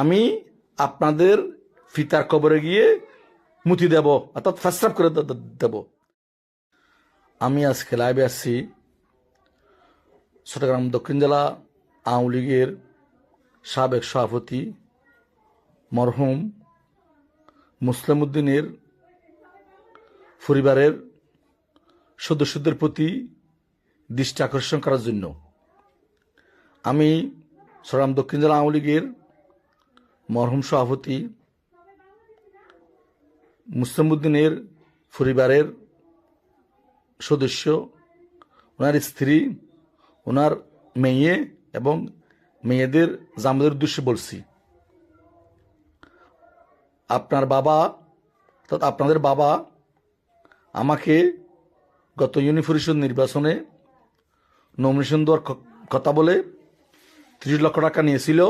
আমি আপনাদের পিতার কবরে গিয়ে মুতি দেব, অর্থাৎ প্রস্রাব করে দেব। আমি আজকে লাইভে আসছি চট্টগ্রাম দক্ষিণ জেলা আওয়ামী লীগের সাবেক সভাপতি মরহুম মুসলিম উদ্দিনের পরিবারের সদস্যদের প্রতি দৃষ্টি আকর্ষণ করার জন্য। আমি চট্টগ্রাম দক্ষিণ জেলা আওয়ামী লীগের মরহুম সভাপতি মুসলিম উদ্দিনের পরিবারের সদস্য, ওনার স্ত্রী, ওনার মেয়ে এবং মেয়েদের জামাইদের উদ্দেশ্যে বলছি, আপনাদের বাবা আমাকে গত ইউনিয়ন পরিষদ নির্বাচনে নমিনেশন দেওয়ার কথা বলে 30 লক্ষ টাকা নিয়েছিল,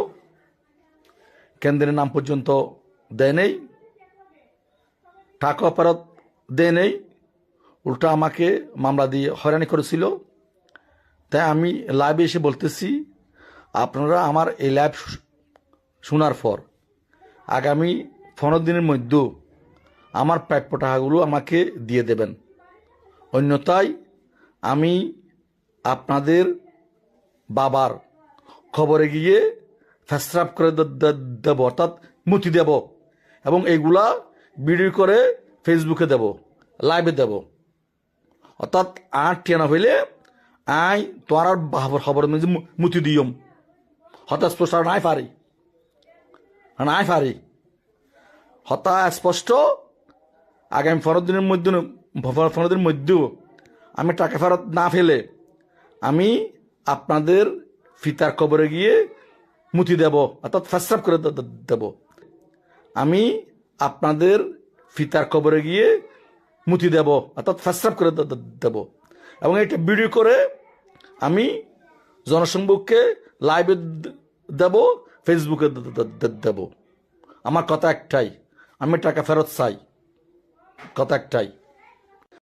কেন্দ্রের নাম পর্যন্ত দেয় নেই, টাকা ফেরত দেয় নেই, উল্টা আমাকে মামলা দিয়ে হয়রানি করেছিল। তাই আমি লাইভে এসে বলতেছি, আপনারা আমার এই লাইভ শোনার পর আগামী 15 দিনের মধ্যে আমার প্রাপ্য টাকাগুলো আমাকে দিয়ে দেবেন। অন্যথায় আমি আপনাদের বাবার খবরে গিয়ে প্রস্রাব করে দেব, অর্থাৎ মুতি দেব, এবং এইগুলা ভিডিও করে ফেসবুকে দেব, লাইভে দেব। অর্থাৎ আর টেনা হইলে আই তোমার খবর মুতি দিয়ম, হঠাৎ স্পষ্ট নাই পারি হতা স্পষ্ট আগামী 15 দিনের মধ্যেও আমি টাকা ফেরত না ফেলে আমি আপনাদের পিতার কবরে গিয়ে মুতি দেব, অর্থাৎ প্রস্রাব করে দেব। আমি আপনাদের পিতার কবরে গিয়ে মুতি দেব, অর্থাৎ প্রস্রাব করে দেব, এবং এটা ভিডিও করে আমি জনসম্মুখে লাইভে দেব, ফেসবুকে দেব। আমার কথা একটাই, আমি টাকা ফেরত চাই, কথা একটাই।